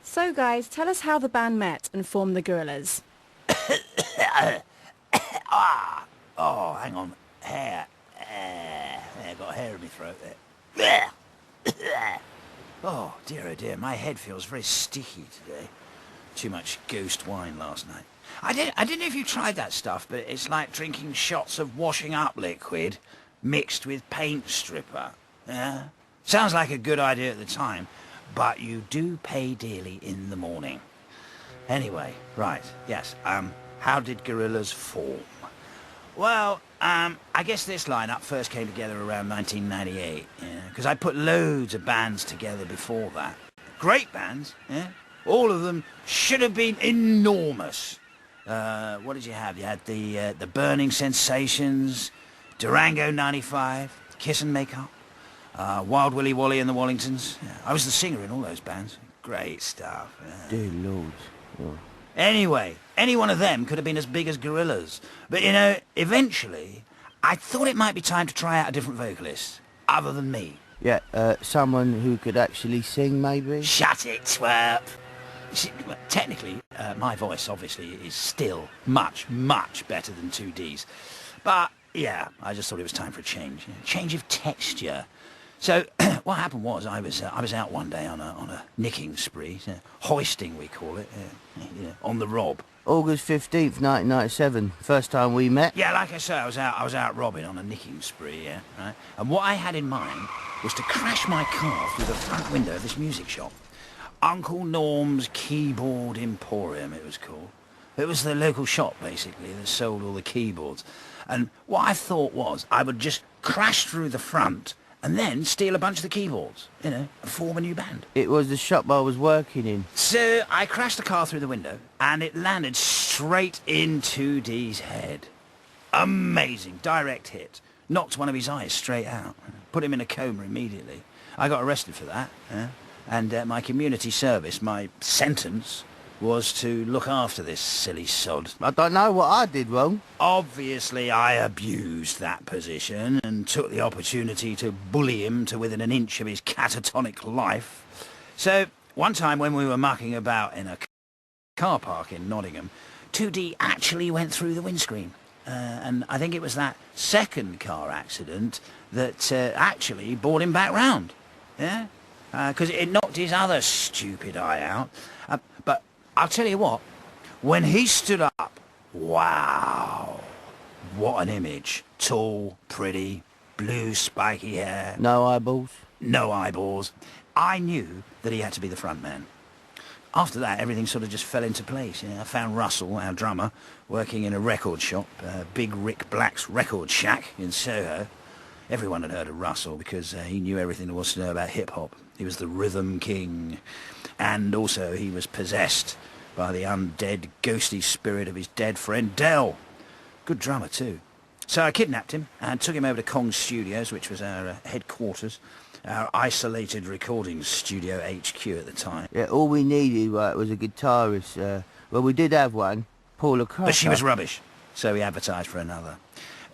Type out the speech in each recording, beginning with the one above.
So guys, tell us how the band met and formed the Gorillaz. Oh, hang on. Hair. I got hair in my throat there. Oh dear, my head feels very sticky today. Too much ghost wine last night. I didn't know if you tried that stuff, but it's like drinking shots of washing up liquid mixed with paint stripper. Yeah? Sounds like a good idea at the time, but you do pay dearly in the morning. Anyway, right, yes, how did Gorillaz form? Well, I guess this lineup first came together around 1998, because I put loads of bands together before that. Great bands, yeah? All of them should have been enormous. What did you have? You had the Burning Sensations, Durango 95, Kiss and Make Up, Wild Willy Wally and the Wallingtons. Yeah, I was the singer in all those bands. Great stuff. Yeah. Dear Lord. Oh. Anyway, any one of them could have been as big as Gorillaz. But, you know, eventually, I thought it might be time to try out a different vocalist, other than me. Yeah, someone who could actually sing, maybe? Shut it, twerp! See, well, technically, my voice, obviously, is still much, much better than 2D's. But, yeah, I just thought it was time for a change. Change of texture. So, what happened was, I was out one day on a nicking spree, hoisting we call it, on the rob. August 15th, 1997, first time we met. Yeah, like I say, I was out robbing on a nicking spree, yeah, right? And what I had in mind was to crash my car through the front window of this music shop. Uncle Norm's Keyboard Emporium, it was called. It was the local shop, basically, that sold all the keyboards. And what I thought was, I would just crash through the front and then steal a bunch of the keyboards, and form a new band. It was the shop I was working in. So I crashed the car through the window, and it landed straight in 2D's head. Amazing, direct hit. Knocked one of his eyes straight out. Put him in a coma immediately. I got arrested for that, and my community service, my sentence, was to look after this silly sod. I don't know what I did wrong. Obviously, I abused that position and took the opportunity to bully him to within an inch of his catatonic life. So, one time when we were mucking about in a car park in Nottingham, 2D actually went through the windscreen. And I think it was that second car accident that actually brought him back round. Yeah? Because it knocked his other stupid eye out. But I'll tell you what, when he stood up, wow, what an image. Tall, pretty, blue spiky hair. No eyeballs? No eyeballs. I knew that he had to be the front man. After that, everything sort of just fell into place. I found Russell, our drummer, working in a record shop, Big Rick Black's Record Shack in Soho. Everyone had heard of Russell because he knew everything there was to know about hip-hop. He was the rhythm king. And also he was possessed by the undead, ghostly spirit of his dead friend Dell. Good drummer too. So I kidnapped him and took him over to Kong Studios, which was our headquarters, our isolated recording studio HQ at the time. Yeah, all we needed was a guitarist. Well, we did have one, Paula Cracker. But she was rubbish, so we advertised for another.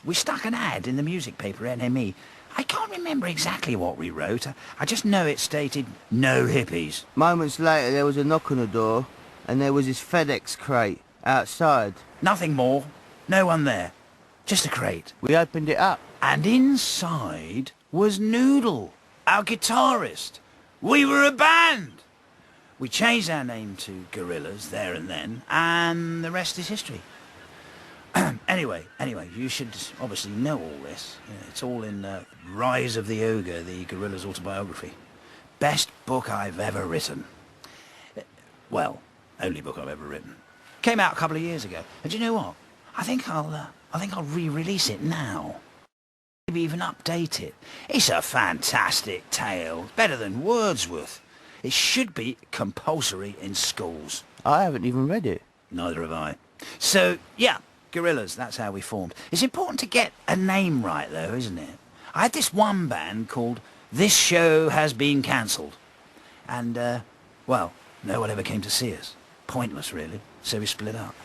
We stuck an ad in the music paper NME. I can't remember exactly what we wrote. I just know it stated, no hippies. Moments later, there was a knock on the door, and there was this FedEx crate outside. Nothing more. No one there. Just a crate. We opened it up. And inside was Noodle, our guitarist. We were a band. We changed our name to Gorillaz there and then, and the rest is history. Anyway, you should obviously know all this. It's all in Rise of the Ogre, the Gorillaz autobiography. Best book I've ever written. Well, only book I've ever written. Came out a couple of years ago. And do you know what? I think I'll re-release it now. Maybe even update it. It's a fantastic tale. Better than Wordsworth. It should be compulsory in schools. I haven't even read it. Neither have I. So, yeah. Gorillaz, that's how we formed. It's important to get a name right, though, isn't it? I had this one band called This Show Has Been Cancelled. And, well, no one ever came to see us. Pointless, really, so we split up.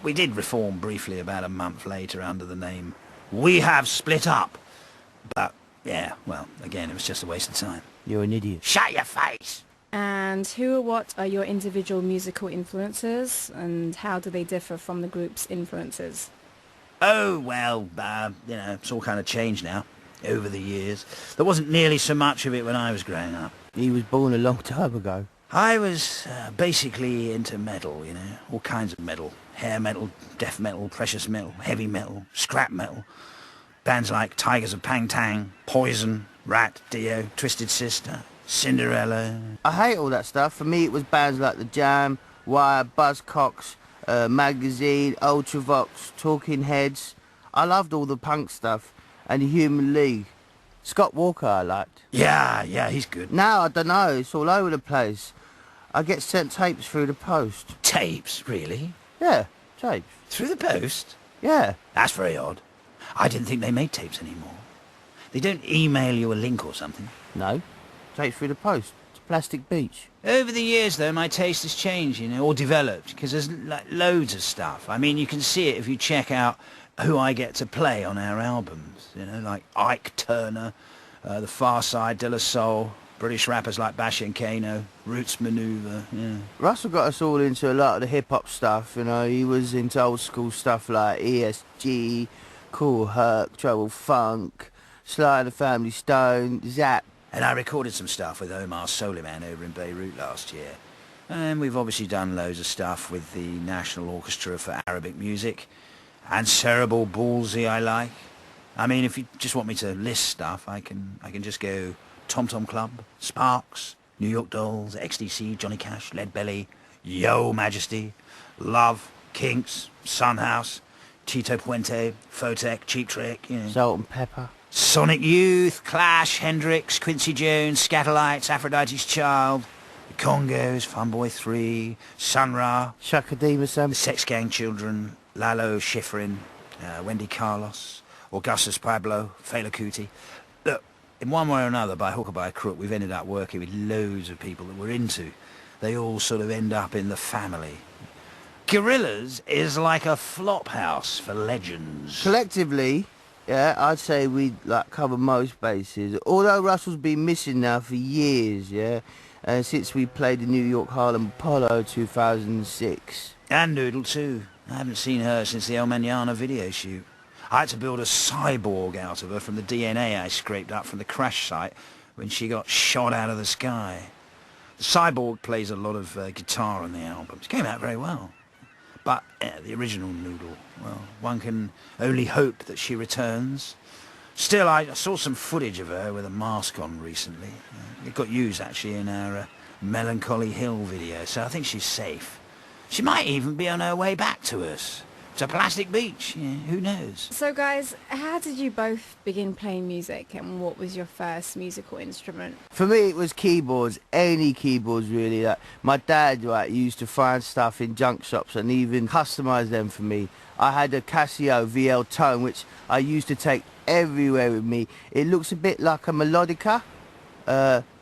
We did reform briefly about a month later under the name We Have Split Up. But, yeah, well, again, it was just a waste of time. You're an idiot. Shut your face! And who or what are your individual musical influences, and how do they differ from the group's influences? Oh, well, it's all kind of changed now, over the years. There wasn't nearly so much of it when I was growing up. He was born a long time ago. I was basically into metal, all kinds of metal. Hair metal, death metal, precious metal, heavy metal, scrap metal. Bands like Tigers of Pang Tang, Poison, Rat, Dio, Twisted Sister, Cinderella. I hate all that stuff. For me, it was bands like The Jam, Wire, Buzzcocks, Magazine, Ultravox, Talking Heads. I loved all the punk stuff, and the Human League. Scott Walker I liked. Yeah, he's good. Now, I don't know, it's all over the place. I get sent tapes through the post. Tapes, really? Yeah, tapes. Through the post? Yeah. That's very odd. I didn't think they made tapes anymore. They don't email you a link or something. No, tapes through the post. It's Plastic Beach. Over the years, though, my taste has changed, or developed, because there's loads of stuff. I mean, you can see it if you check out who I get to play on our albums, like Ike Turner, The Far Side, De La Soul, British rappers like Bash and Kano, Roots Maneuver, yeah. Russell got us all into a lot of the hip-hop stuff, He was into old school stuff like ESG, Cool Herc, Trouble Funk, Sly and the Family Stone, Zap. And I recorded some stuff with Omar Soleiman over in Beirut last year. And we've obviously done loads of stuff with the National Orchestra for Arabic Music, and Cerebral Ballsy I like. I mean, if you just want me to list stuff, I can just go Tom Tom Club, Sparks, New York Dolls, XTC, Johnny Cash, Lead Belly, Yo Majesty, Love, Kinks, Sunhouse, Tito Puente, Photech, Cheap Trick, Salt and Pepper. Sonic Youth, Clash, Hendrix, Quincy Jones, Scatterlights, Aphrodite's Child, The Congos, Funboy 3, Sun Ra, Shaka Demus, The Sex Gang Children, Lalo Schifrin, Wendy Carlos, Augustus Pablo, Fela Kuti. Look, in one way or another, by hook or by crook, we've ended up working with loads of people that we're into. They all sort of end up in the family. Gorillaz is like a flop house for legends. Collectively, yeah, I'd say we cover most bases. Although Russell's been missing now for years, yeah, since we played the New York Harlem Apollo 2006. And Noodle too. I haven't seen her since the El Mañana video shoot. I had to build a cyborg out of her from the DNA I scraped up from the crash site when she got shot out of the sky. The cyborg plays a lot of guitar on the album. It came out very well. But the original Noodle, well, one can only hope that she returns. Still, I saw some footage of her with a mask on recently. It got used, actually, in our Melancholy Hill video, so I think she's safe. She might even be on her way back to us. To Plastic Beach, who knows? So guys, how did you both begin playing music, and what was your first musical instrument? For me, it was keyboards, any keyboards really. My dad used to find stuff in junk shops and even customise them for me. I had a Casio VL Tone, which I used to take everywhere with me. It looks a bit like a melodica,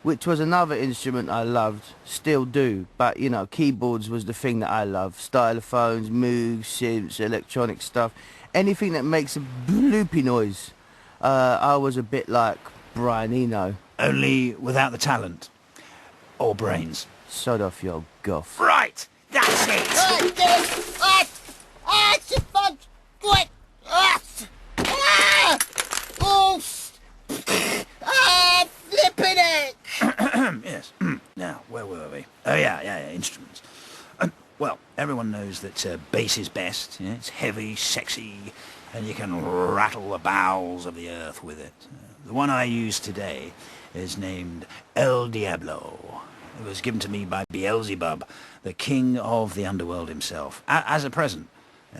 which was another instrument I loved, still do. But, keyboards was the thing that I loved. Stylophones, Moogs, synths, electronic stuff. Anything that makes a bloopy noise. I was a bit like Brian Eno. Only without the talent. Or brains. Sod off your goff. Right! That's it! Flipping it! Yes. Now, where were we? Oh, yeah, instruments. Well, everyone knows that bass is best. It's heavy, sexy, and you can rattle the bowels of the earth with it. The one I use today is named El Diablo. It was given to me by Beelzebub, the king of the underworld himself, as a present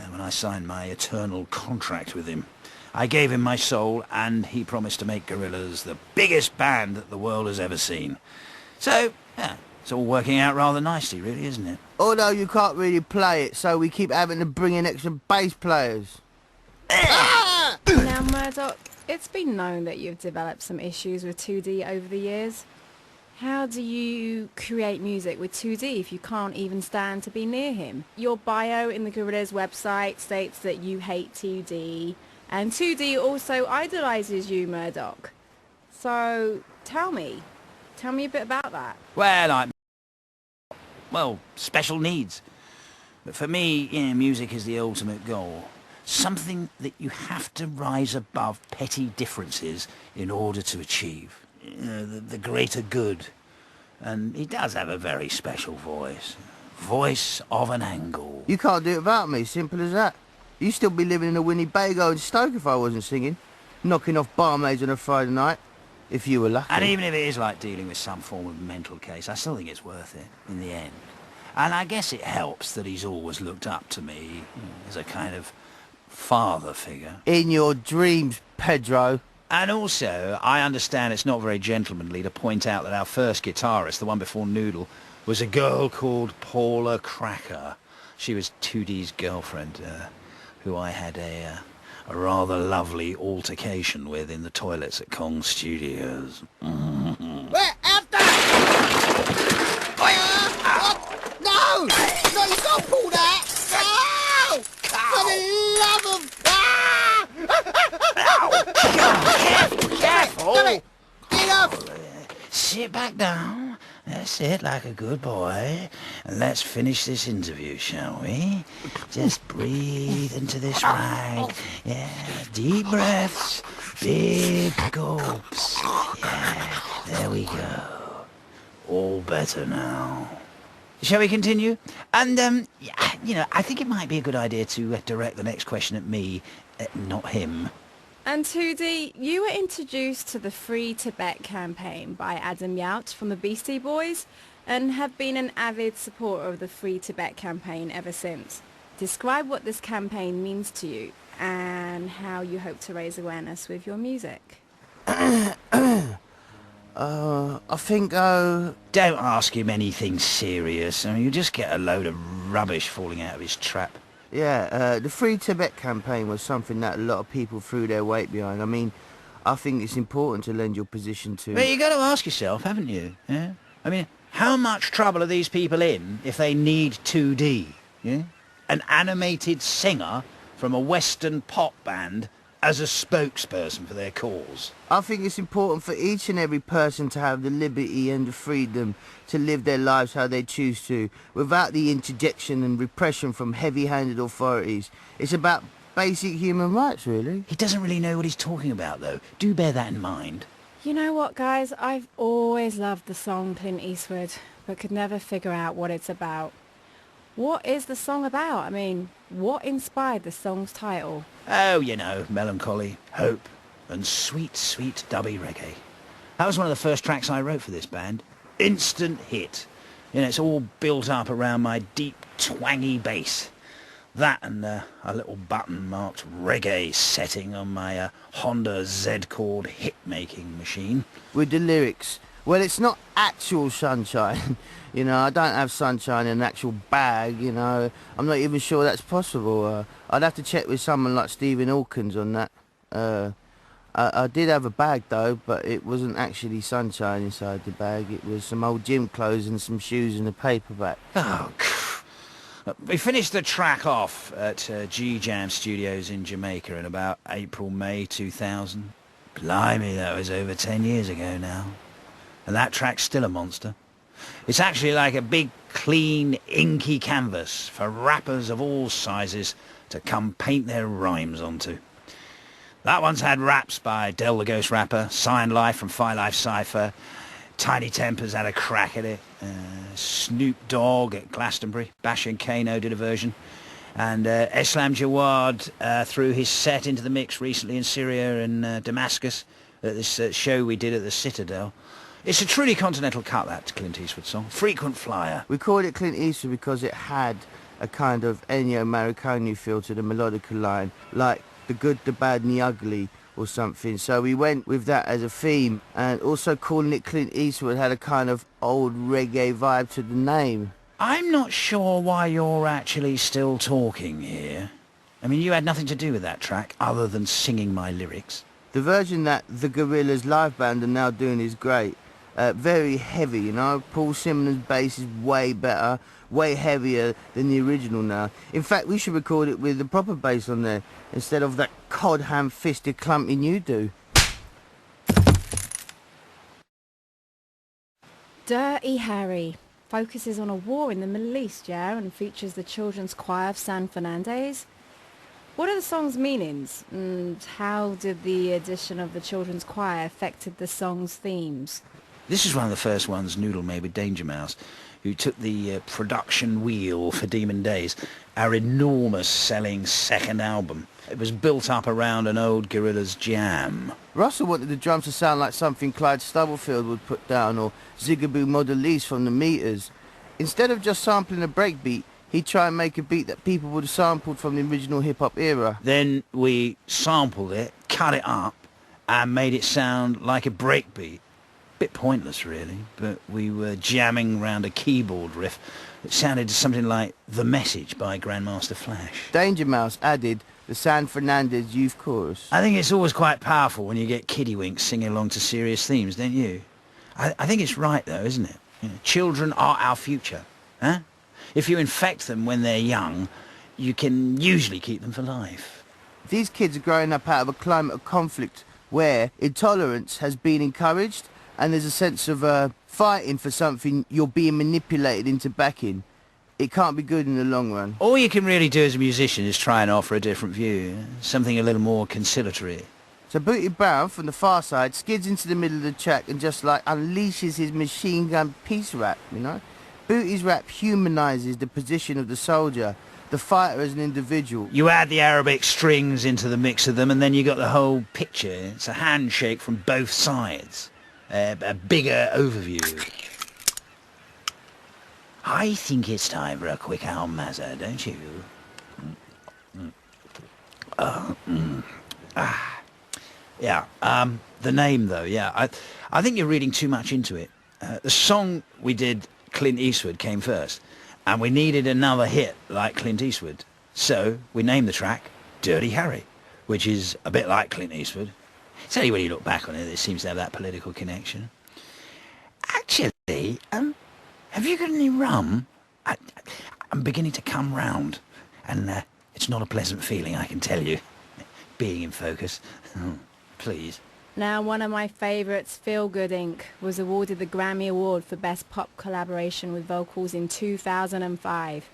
when I signed my eternal contract with him. I gave him my soul, and he promised to make Gorillaz the biggest band that the world has ever seen. So, yeah, it's all working out rather nicely, really, isn't it? Although you can't really play it, so we keep having to bring in extra bass players. Now, Murdoch, it's been known that you've developed some issues with 2D over the years. How do you create music with 2D if you can't even stand to be near him? Your bio in the Gorillaz website states that you hate 2D, and 2D also idolizes you, Murdoch. So, tell me a bit about that. Well, well, special needs. But for me, yeah, music is the ultimate goal. Something that you have to rise above petty differences in order to achieve. You know, the greater good. And he does have a very special voice. Voice of an angle. You can't do it without me, simple as that. You'd still be living in a Winnebago in Stoke if I wasn't singing. Knocking off barmaids on a Friday night. If you were lucky. And even if it is like dealing with some form of mental case, I still think it's worth it, in the end. And I guess it helps that he's always looked up to me as a kind of father figure. In your dreams, Pedro. And also, I understand it's not very gentlemanly to point out that our first guitarist, the one before Noodle, was a girl called Paula Cracker. She was 2D's girlfriend, who I had a rather lovely altercation with in the toilets at Kong Studios. Where? After! No! No, you can't pull that! No! For the love of... Careful! Damn it! Get off! Sit back down. That's it, like a good boy. And let's finish this interview, shall we? Just breathe into this rag. Yeah, deep breaths, big gulps. Yeah, there we go. All better now. Shall we continue? And, yeah, you know, I think it might be a good idea to direct the next question at me, not him. And 2D, you were introduced to the Free Tibet campaign by Adam Yauch from the Beastie Boys and have been an avid supporter of the Free Tibet campaign ever since. Describe what this campaign means to you and how you hope to raise awareness with your music. I think, Don't ask him anything serious. I mean, you'll just get a load of rubbish falling out of his trap. yeah, the Free Tibet campaign was something that a lot of people threw their weight behind. I mean, I think it's important to lend your position to... But you got to ask yourself, haven't you? Yeah? I mean, how much trouble are these people in if they need 2D? Yeah? An animated singer from a Western pop band as a spokesperson for their cause. I think it's important for each and every person to have the liberty and the freedom to live their lives how they choose to, without the interjection and repression from heavy-handed authorities. It's about basic human rights, really. He doesn't really know what he's talking about, though. Do bear that in mind. You know what, guys? I've always loved the song Clint Eastwood, but could never figure out what it's about. What is the song about? I mean, what inspired the song's title? Oh, you know, melancholy, hope, and sweet, sweet dubby reggae. That was one of the first tracks I wrote for this band. Instant hit. You know, it's all built up around my deep, twangy bass. That and a little button marked reggae setting on my Honda Z-chord hit-making machine. With the lyrics. Well, it's not actual sunshine. You know, I don't have sunshine in an actual bag, you know. I'm not even sure that's possible. I'd have to check with someone like Stephen Hawkins on that. I did have a bag, though, but it wasn't actually sunshine inside the bag. It was some old gym clothes and some shoes and a paperback. Oh, we finished the track off at G-Jam Studios in Jamaica in about April, May 2000. Blimey, that was over 10 years ago now. And that track's still a monster. It's actually like a big, clean, inky canvas for rappers of all sizes to come paint their rhymes onto. That one's had raps by Del the Ghost Rapper, Cyan Life from Phi Life Cypher, Tiny Tempers had a crack at it, Snoop Dogg at Glastonbury, Bash and Kano did a version, and Islam Jawad threw his set into the mix recently in Syria and Damascus at this show we did at the Citadel. It's a truly continental cut, that Clint Eastwood song. Frequent flyer. We called it Clint Eastwood because it had a kind of Ennio Morricone feel to the melodical line, like the good, the bad and the ugly or something. So we went with that as a theme, and also calling it Clint Eastwood had a kind of old reggae vibe to the name. I'm not sure why you're actually still talking here. I mean, you had nothing to do with that track other than singing my lyrics. The version that the Gorillaz live band are now doing is great. Very heavy, you know. Paul Simmons' bass is way better, way heavier than the original now. In fact, we should record it with the proper bass on there, instead of that cod ham-fisted clumping you do. Dirty Harry. focuses on a war in the Middle East, yeah, and features the children's choir of San Fernandez. What are the song's meanings, and how did the addition of the children's choir affected the song's themes? This is one of the first ones Noodle made with Danger Mouse, who took the production wheel for Demon Days, our enormous selling second album. It was built up around an old Gorillaz jam. Russell wanted the drums to sound like something Clyde Stubblefield would put down, or Zigaboo Modelise from the Meters. Instead of just sampling a breakbeat, he'd try and make a beat that people would have sampled from the original hip-hop era. Then we sampled it, cut it up, and made it sound like a breakbeat. Bit pointless, really, but we were jamming round a keyboard riff that sounded something like The Message by Grandmaster Flash. Danger Mouse added the San Fernandez Youth Chorus. I think it's always quite powerful when you get kiddywinks singing along to serious themes, don't you? I think it's right, though, isn't it? You know, children are our future, huh? If you infect them when they're young, you can usually keep them for life. These kids are growing up out of a climate of conflict where intolerance has been encouraged, and there's a sense of fighting for something you're being manipulated into backing. It can't be good in the long run. All you can really do as a musician is try and offer a different view, something a little more conciliatory. So Booty Brown from the far side skids into the middle of the track and just like unleashes his machine gun peace rap, you know? Booty's rap humanises the position of the soldier, the fighter as an individual. You add the Arabic strings into the mix of them and then you got the whole picture. It's a handshake from both sides. A bigger overview. I think it's time for a quick Almazza, don't you? Yeah, the name though, yeah. I think you're reading too much into it. The song we did, Clint Eastwood, came first, and we needed another hit like Clint Eastwood. So we named the track Dirty Harry, which is a bit like Clint Eastwood. It's only when you look back on it that it seems to have that political connection. Actually, have you got any rum? I'm beginning to come round, and it's not a pleasant feeling, I can tell you, being in focus. Please. Now, one of my favourites, Feel Good Inc., was awarded the Grammy Award for Best Pop Collaboration with Vocals in 2005.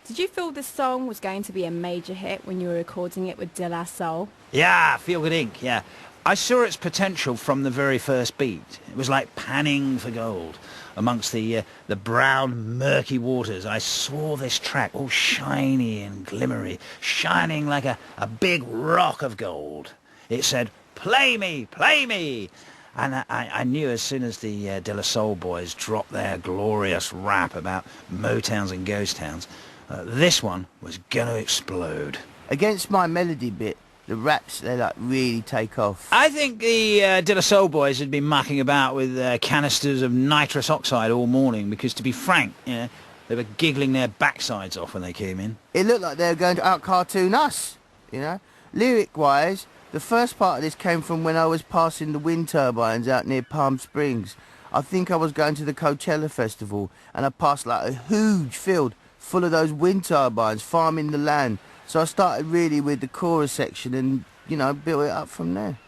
Did you feel this song was going to be a major hit when you were recording it with De La Soul? Yeah, Feel Good Inc., yeah. I saw its potential from the very first beat. It was like panning for gold. Amongst the brown, murky waters, I saw this track all shiny and glimmery, shining like a big rock of gold. It said, "Play me, play me!" And I knew as soon as the De La Soul boys dropped their glorious rap about Motowns and ghost towns, this one was gonna explode. Against my melody bit, the raps, they like really take off. I think the De La Soul boys had been mucking about with canisters of nitrous oxide all morning because, to be frank, you know, they were giggling their backsides off when they came in. It looked like they were going to out-cartoon us, you know. Lyric-wise, the first part of this came from when I was passing the wind turbines out near Palm Springs. I think I was going to the Coachella Festival, and I passed like a huge field full of those wind turbines farming the land. So I started really with the chorus section and, you know, built it up from there.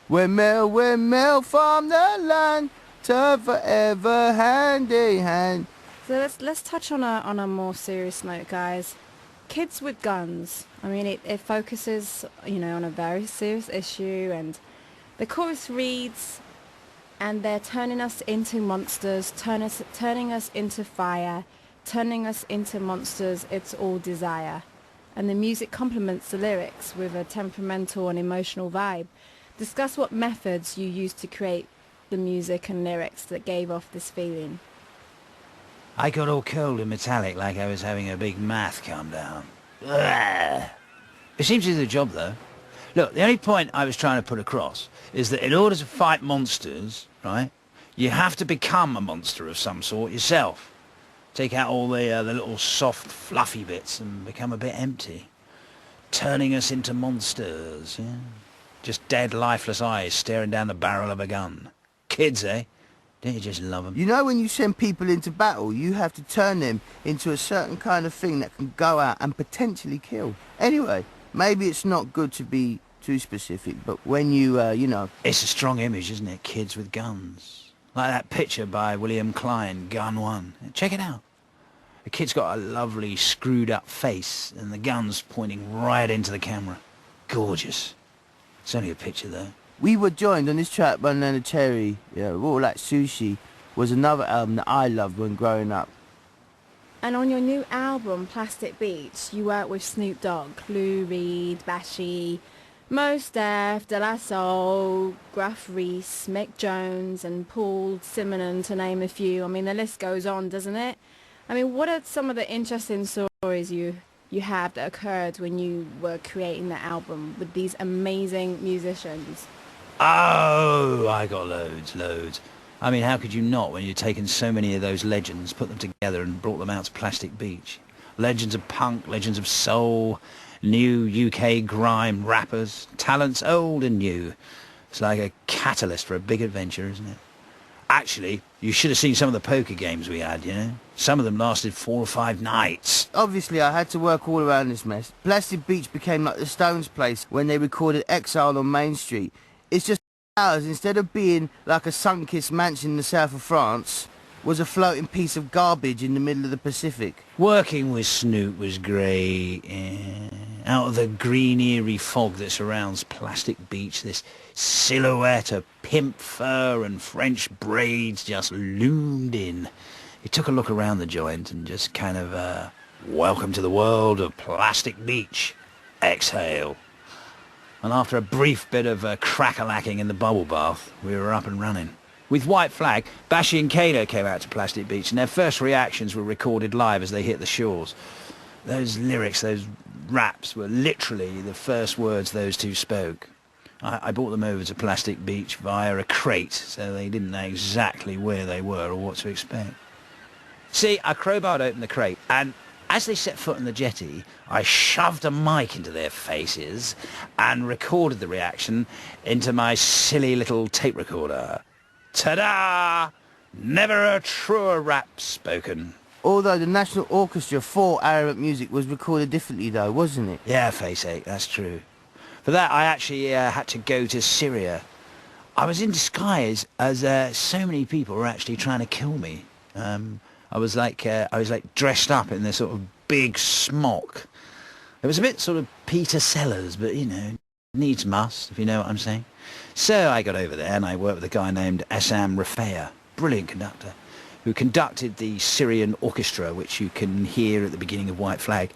Windmill farm the land, turn forever hand in hand. So let's touch on a more serious note, guys. Kids with guns. I mean, it focuses, you know, on a very serious issue, and the chorus reads, "And they're turning us into monsters, turning us into fire, turning us into monsters, it's all desire." And the music complements the lyrics with a temperamental and emotional vibe. Discuss what methods you used to create the music and lyrics that gave off this feeling. I got all cold and metallic like I was having a big math calm down. Ugh. It seems to do the job, though. Look, the only point I was trying to put across is that in order to fight monsters, right, you have to become a monster of some sort yourself. Take out all the little soft, fluffy bits and become a bit empty. Turning us into monsters, yeah? Just dead, lifeless eyes staring down the barrel of a gun. Kids, eh? Don't you just love them? You know, when you send people into battle, you have to turn them into a certain kind of thing that can go out and potentially kill. Anyway, maybe it's not good to be too specific, but when you, you know... It's a strong image, isn't it? Kids with guns. Like that picture by William Klein, Gun 1. Check it out. The kid's got a lovely screwed up face and the gun's pointing right into the camera. Gorgeous. It's only a picture though. We were joined on this track by Banana Cherry. Yeah, Raw Like Sushi was another album that I loved when growing up. And on your new album, Plastic Beach, you work with Snoop Dogg, Lou Reed, Bashy, Mos Def, De La Soul, Gruff Rhys, Mick Jones and Paul Simonon, to name a few. I mean, the list goes on, doesn't it? I mean, what are some of the interesting stories you have that occurred when you were creating the album with these amazing musicians? Oh, I got loads. I mean, how could you not when you've taken so many of those legends, put them together and brought them out to Plastic Beach? Legends of punk, legends of soul, new UK grime rappers, talents old and new. It's like a catalyst for a big adventure, isn't it? Actually, you should have seen some of the poker games we had, you know? Some of them lasted 4 or 5 nights. Obviously, I had to work all around this mess. Plastic Beach became like the Stones' place when they recorded Exile on Main Street. It's just ours, instead of being like a sun-kissed mansion in the south of France, was a floating piece of garbage in the middle of the Pacific. Working with Snoop was great. Out of the green eerie fog that surrounds Plastic Beach, this silhouette of pimp fur and French braids just loomed in. He took a look around the joint and just kind of, welcome to the world of Plastic Beach. Exhale. And after a brief bit of crack-a-lacking in the bubble bath, we were up and running. With White Flag, Bashy and Kano came out to Plastic Beach, and their first reactions were recorded live as they hit the shores. Those lyrics, those raps, were literally the first words those two spoke. I brought them over to Plastic Beach via a crate, so they didn't know exactly where they were or what to expect. See, I crowbarred open the crate, and as they set foot on the jetty, I shoved a mic into their faces and recorded the reaction into my silly little tape recorder. Ta-da! Never a truer rap spoken. Although the National Orchestra for Arabic Music was recorded differently though, wasn't it? Yeah, face ache, that's true. For that, I actually had to go to Syria. I was in disguise as so many people were actually trying to kill me. I was like dressed up in this sort of big smock. It was a bit sort of Peter Sellers, but you know, needs must, if you know what I'm saying. So I got over there and I worked with a guy named Assam Rafea, brilliant conductor, who conducted the Syrian orchestra, which you can hear at the beginning of White Flag.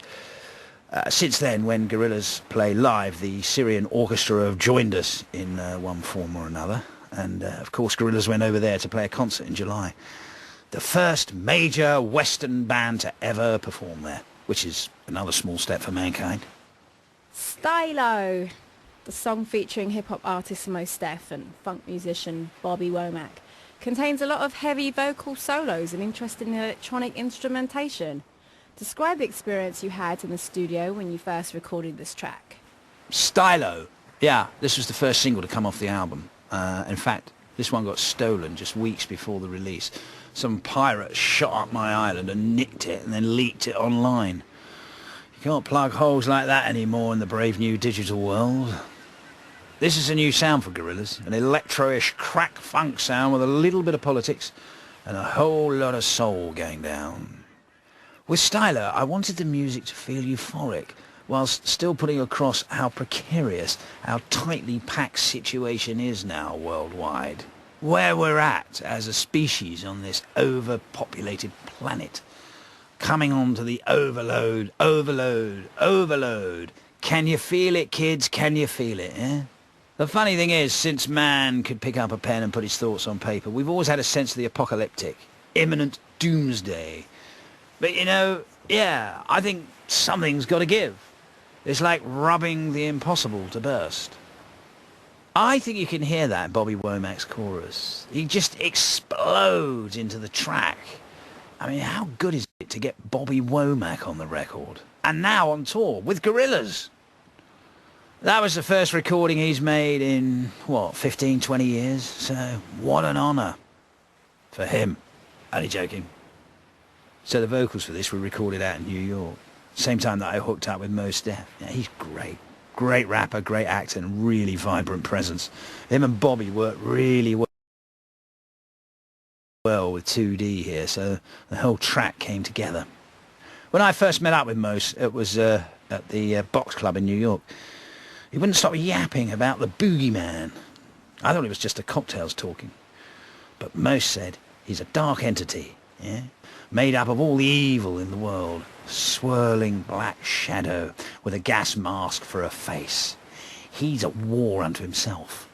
Since then, when Gorillaz play live, the Syrian orchestra have joined us in one form or another. And of course, Gorillaz went over there to play a concert in July. The first major Western band to ever perform there, which is another small step for mankind. Stylo, the song featuring hip-hop artist Mos Def and funk musician Bobby Womack, contains a lot of heavy vocal solos and interesting electronic instrumentation. Describe the experience you had in the studio when you first recorded this track. Stylo. Yeah, this was the first single to come off the album. In fact, this one got stolen just weeks before the release. Some pirate shot up my island and nicked it and then leaked it online. You can't plug holes like that anymore in the brave new digital world. This is a new sound for Gorillaz, an electro-ish crack funk sound with a little bit of politics and a whole lot of soul going down. With Stylo, I wanted the music to feel euphoric, whilst still putting across how precarious our tightly packed situation is now worldwide. Where we're at as a species on this overpopulated planet. Coming on to the overload. Can you feel it, kids? Can you feel it, eh? The funny thing is, since man could pick up a pen and put his thoughts on paper, we've always had a sense of the apocalyptic, imminent doomsday. But you know, yeah, I think something's got to give. It's like rubbing the impossible to burst. I think you can hear that in Bobby Womack's chorus. He just explodes into the track. I mean, how good is it to get Bobby Womack on the record? And now on tour with Gorillaz. That was the first recording he's made in, what, 15, 20 years? So, what an honour for him. Only joking. So the vocals for this were recorded out in New York. Same time that I hooked up with Mos Def. Yeah, he's great. Great rapper, great actor, and really vibrant presence. Him and Bobby worked really well. with 2D here, so the whole track came together. When I first met up with Mose, it was at the Box Club in New York. He wouldn't stop yapping about the boogeyman. I thought it was just the cocktails talking. But Mose said he's a dark entity, yeah? Made up of all the evil in the world. Swirling black shadow with a gas mask for a face. He's at war unto himself.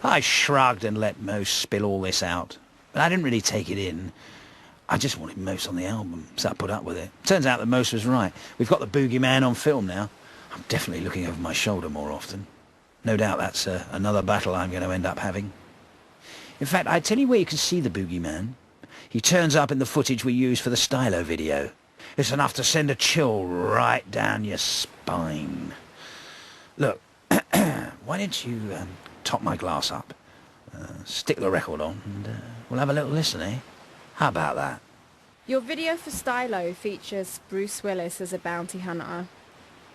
I shrugged and let Mose spill all this out. But I didn't really take it in. I just wanted Mose on the album, so I put up with it. Turns out that Mose was right. We've got the boogeyman on film now. I'm definitely looking over my shoulder more often. No doubt that's another battle I'm going to end up having. In fact, I tell you where you can see the boogeyman. He turns up in the footage we use for the Stylo video. It's enough to send a chill right down your spine. Look, why don't you top my glass up, stick the record on, and we'll have a little listen, eh? How about that? Your video for Stylo features Bruce Willis as a bounty hunter.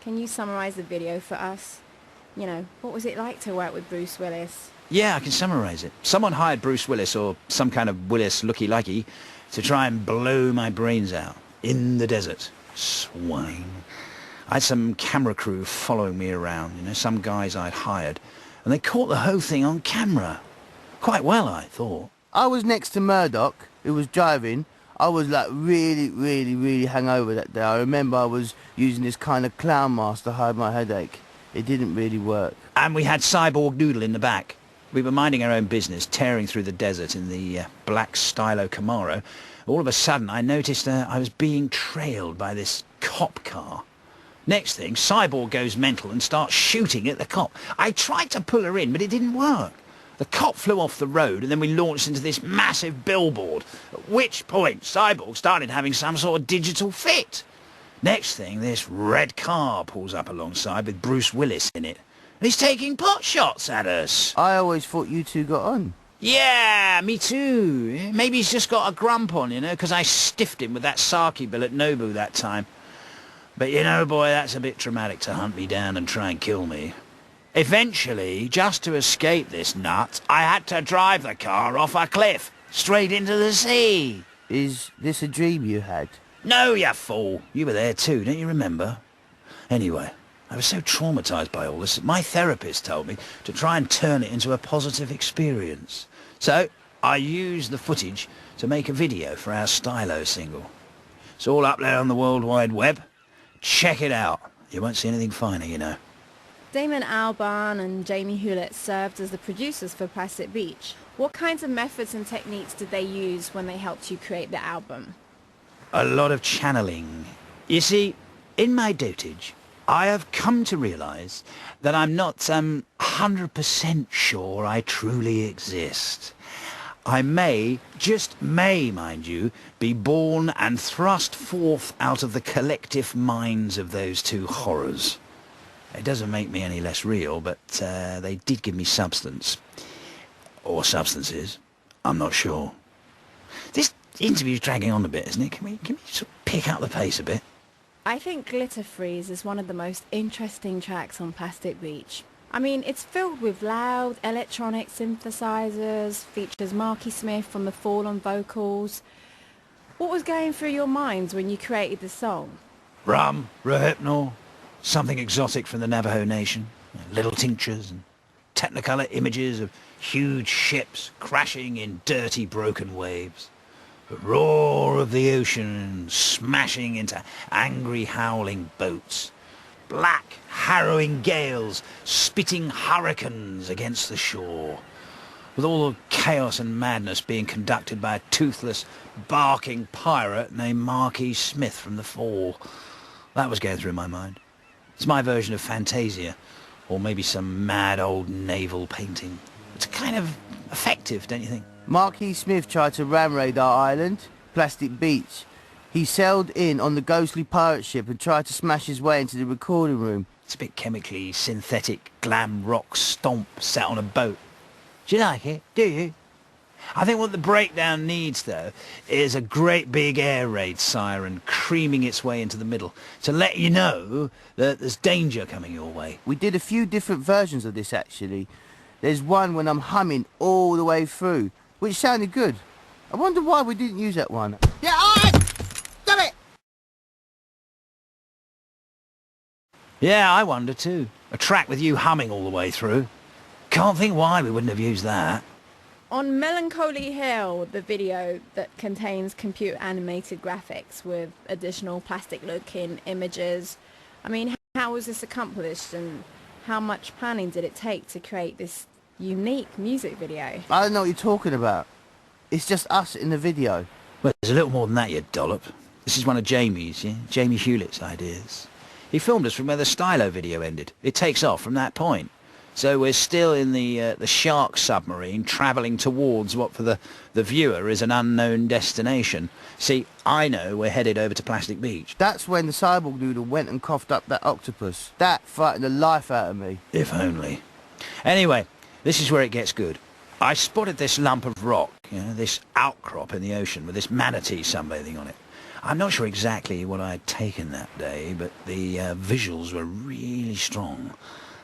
Can you summarise the video for us? You know, what was it like to work with Bruce Willis? Yeah, I can summarise it. Someone hired Bruce Willis, or some kind of Willis looky-likey, to try and blow my brains out. In the desert. Swine. I had some camera crew following me around, you know, some guys I'd hired, and they caught the whole thing on camera. Quite well, I thought. I was next to Murdoch, who was driving. I was like really hungover that day. I remember I was using this kind of clown mask to hide my headache. It didn't really work. And we had Cyborg Noodle in the back. We were minding our own business, tearing through the desert in the black Stylo Camaro. All of a sudden, I noticed I was being trailed by this cop car. Next thing, Cyborg goes mental and starts shooting at the cop. I tried to pull her in, but it didn't work. The cop flew off the road, and then we launched into this massive billboard, at which point Cyborg started having some sort of digital fit. Next thing, this red car pulls up alongside with Bruce Willis in it. And he's taking pot shots at us. I always thought you two got on. Yeah, me too. Maybe he's just got a grump on, you know, because I stiffed him with that sake bill at Nobu that time. But you know, boy, that's a bit traumatic to hunt me down and try and kill me. Eventually, just to escape this nut, I had to drive the car off a cliff, straight into the sea. Is this a dream you had? No, you fool. You were there too, don't you remember? Anyway, I was so traumatised by all this that my therapist told me to try and turn it into a positive experience. So I used the footage to make a video for our Stylo single. It's all up there on the World Wide Web. Check it out. You won't see anything finer, you know. Damon Albarn and Jamie Hewlett served as the producers for Plastic Beach. What kinds of methods and techniques did they use when they helped you create the album? A lot of channeling. You see, in my dotage, I have come to realise that I'm not 100% sure I truly exist. I may, just may, mind you, be born and thrust forth out of the collective minds of those two horrors. It doesn't make me any less real, but they did give me substance. Or substances. I'm not sure. This interview's dragging on a bit, isn't it? Can we sort of pick up the pace a bit? I think Glitter Freeze is one of the most interesting tracks on Plastic Beach. I mean, it's filled with loud electronic synthesizers, features Marky Smith on the Fall on vocals. What was going through your minds when you created the song? Rum, Rohypnol, something exotic from the Navajo Nation, little tinctures and technicolor images of huge ships crashing in dirty, broken waves. The roar of the ocean smashing into angry, howling boats. Black, harrowing gales spitting hurricanes against the shore. With all the chaos and madness being conducted by a toothless, barking pirate named Marky Smith from the Fall. That was going through my mind. It's my version of Fantasia, or maybe some mad old naval painting. It's kind of effective, don't you think? Marky Smith tried to ram raid our island, Plastic Beach. He sailed in on the ghostly pirate ship and tried to smash his way into the recording room. It's a bit chemically synthetic glam rock stomp sat on a boat. Do you like it? Do you? I think what the breakdown needs, though, is a great big air raid siren creaming its way into the middle to let you know that there's danger coming your way. We did a few different versions of this, actually. There's one when I'm humming all the way through, which sounded good. I wonder why we didn't use that one. Yeah, alright! Damn it! Yeah, I wonder too. A track with you humming all the way through. Can't think why we wouldn't have used that. On Melancholy Hill, the video that contains computer animated graphics with additional plastic looking images, I mean, how was this accomplished and how much planning did it take to create this unique music video? I don't know what you're talking about. It's just us in the video. Well, there's a little more than that, you dollop. This is one of Jamie's, yeah? Jamie Hewlett's ideas. He filmed us from where the Stylo video ended. It takes off from that point. So we're still in the shark submarine, travelling towards what for the viewer is an unknown destination. See, I know we're headed over to Plastic Beach. That's when the cyborg noodle went and coughed up that octopus. That frightened the life out of me. If only. Anyway, this is where it gets good. I spotted this lump of rock, you know, this outcrop in the ocean with this manatee sunbathing on it. I'm not sure exactly what I had taken that day, but the visuals were really strong.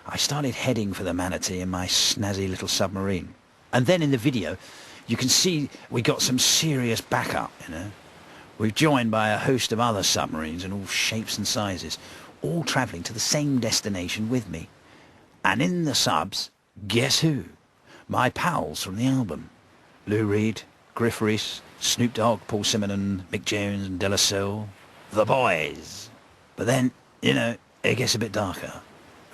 I started heading for the manatee in my snazzy little submarine. And then in the video, you can see we got some serious backup, you know. We're joined by a host of other submarines in all shapes and sizes, all travelling to the same destination with me. And in the subs, guess who? My pals from the album. Lou Reed, Griff Rhys, Snoop Dogg, Paul Simonon, Mick Jones and De La Soul. The boys. But then, you know, it gets a bit darker.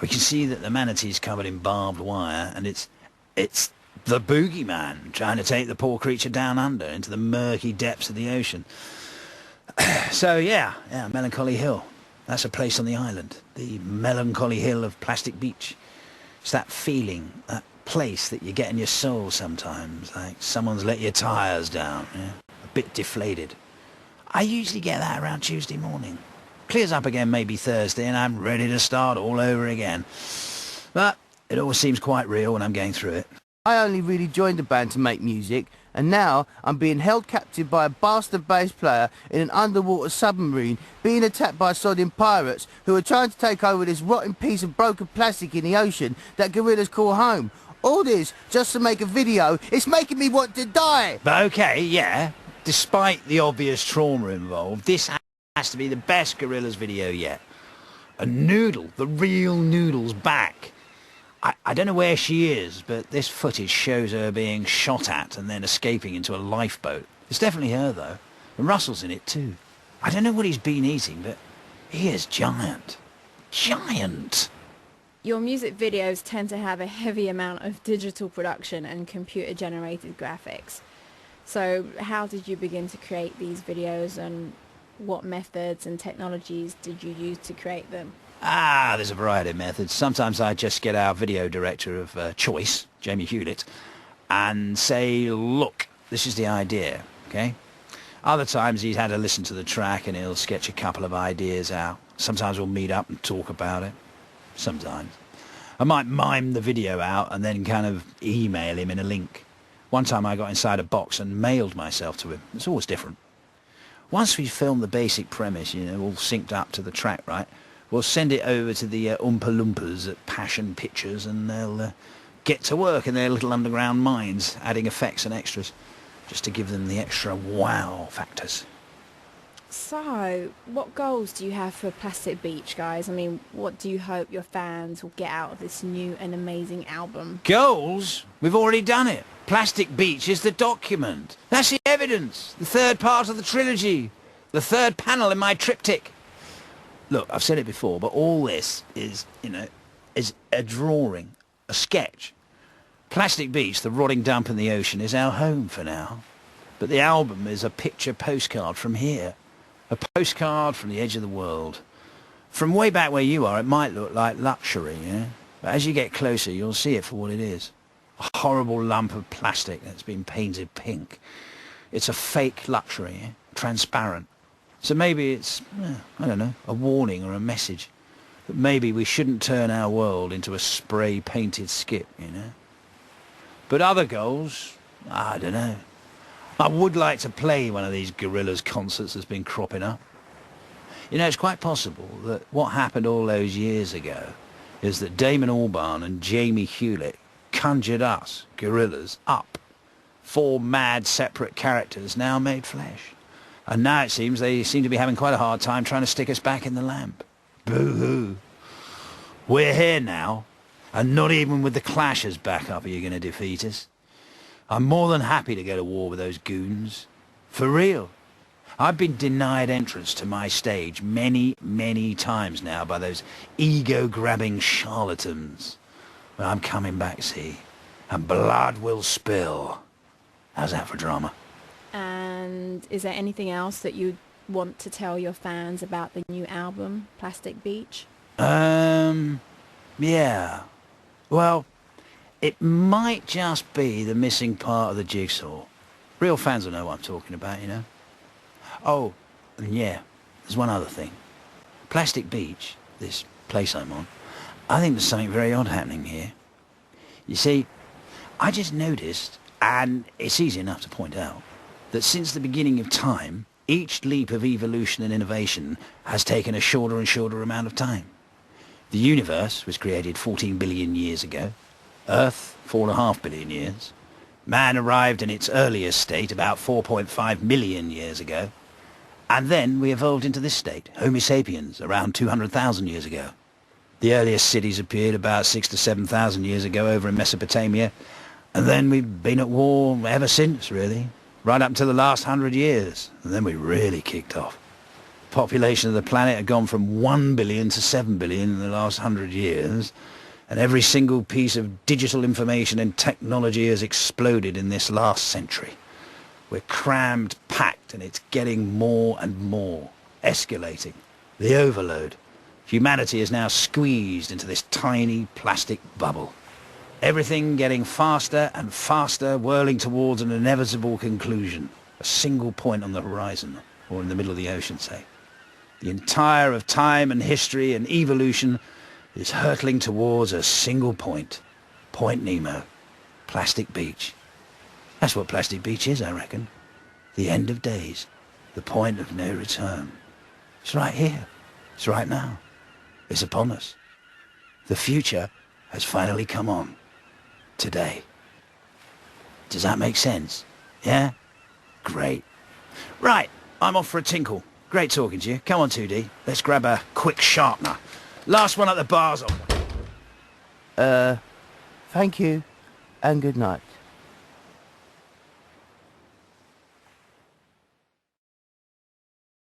We can see that the manatee's covered in barbed wire, and it's the boogeyman trying to take the poor creature down under into the murky depths of the ocean. So yeah, Melancholy Hill. That's a place on the island. The Melancholy Hill of Plastic Beach. It's that feeling, that place that you get in your soul sometimes, like someone's let your tyres down, yeah? A bit deflated. I usually get that around Tuesday morning. Clears up again maybe Thursday and I'm ready to start all over again. But it always seems quite real when I'm going through it. I only really joined the band to make music, and now I'm being held captive by a bastard bass player in an underwater submarine, being attacked by sodding pirates who are trying to take over this rotten piece of broken plastic in the ocean that Gorillaz call home. All this just to make a video. It's making me want to die. But okay, yeah, despite the obvious trauma involved, this has to be the best Gorillaz video yet. A noodle, the real noodle's back. I don't know where she is, but this footage shows her being shot at and then escaping into a lifeboat. It's definitely her, though. And Russell's in it, too. I don't know what he's been eating, but he is giant. Giant! Your music videos tend to have a heavy amount of digital production and computer-generated graphics. So how did you begin to create these videos, and what methods and technologies did you use to create them? There's a variety of methods. Sometimes I just get our video director of choice, Jamie Hewlett, and say, look, this is the idea, okay? Other times he's had to listen to the track and he'll sketch a couple of ideas out. Sometimes we'll meet up and talk about it. Sometimes. I might mime the video out and then kind of email him in a link. One time I got inside a box and mailed myself to him. It's always different. Once we've filmed the basic premise, you know, all synced up to the track, right? We'll send it over to the Oompa Loompas at Passion Pictures and they'll get to work in their little underground mines, adding effects and extras, just to give them the extra wow factors. So, what goals do you have for Plastic Beach, guys? I mean, what do you hope your fans will get out of this new and amazing album? Goals? We've already done it. Plastic Beach is the document. That's the evidence. The third part of the trilogy. The third panel in my triptych. Look, I've said it before, but all this is, you know, is a drawing, a sketch. Plastic Beach, the rotting dump in the ocean, is our home for now. But the album is a picture postcard from here. A postcard from the edge of the world. From way back where you are, it might look like luxury, yeah? But as you get closer, you'll see it for what it is. A horrible lump of plastic that's been painted pink. It's a fake luxury, yeah? Transparent. So maybe it's, I don't know, a warning or a message that maybe we shouldn't turn our world into a spray-painted skip, you know. But other goals, I don't know. I would like to play one of these Gorillaz concerts that's been cropping up. You know, it's quite possible that what happened all those years ago is that Damon Albarn and Jamie Hewlett conjured us, Gorillaz, up 4 mad separate characters now made flesh. And now it seems they seem to be having quite a hard time trying to stick us back in the lamp. Boo-hoo. We're here now, and not even with the Clash as backup are you going to defeat us. I'm more than happy to go to war with those goons. For real. I've been denied entrance to my stage many, many times now by those ego-grabbing charlatans. But I'm coming back, see, and blood will spill. How's that for drama? And is there anything else that you want to tell your fans about the new album, Plastic Beach? Yeah. Well, it might just be the missing part of the jigsaw. Real fans will know what I'm talking about, you know? Oh, and yeah, there's one other thing. Plastic Beach, this place I'm on, I think there's something very odd happening here. You see, I just noticed, and it's easy enough to point out, that since the beginning of time, each leap of evolution and innovation has taken a shorter and shorter amount of time. The universe was created 14 billion years ago. Earth, 4.5 billion years. Man arrived in its earliest state about 4.5 million years ago. And then we evolved into this state, Homo sapiens, around 200,000 years ago. The earliest cities appeared about 6,000 to 7,000 years ago over in Mesopotamia. And then we've been at war ever since, really. Right up until the last 100 years. And then we really kicked off. The population of the planet had gone from 1 billion to 7 billion in the last 100 years. And every single piece of digital information and technology has exploded in this last century. We're crammed, packed, and it's getting more and more, escalating. The overload. Humanity is now squeezed into this tiny plastic bubble. Everything getting faster and faster, whirling towards an inevitable conclusion. A single point on the horizon, or in the middle of the ocean, say. The entire of time and history and evolution is hurtling towards a single point. Point Nemo. Plastic Beach. That's what Plastic Beach is, I reckon. The end of days. The point of no return. It's right here. It's right now. It's upon us. The future has finally come on. Today. Does that make sense? Yeah? Great. Right, I'm off for a tinkle. Great talking to you. Come on, 2D. Let's grab a quick sharpener. Last one at the bar's on. Thank you, and good night.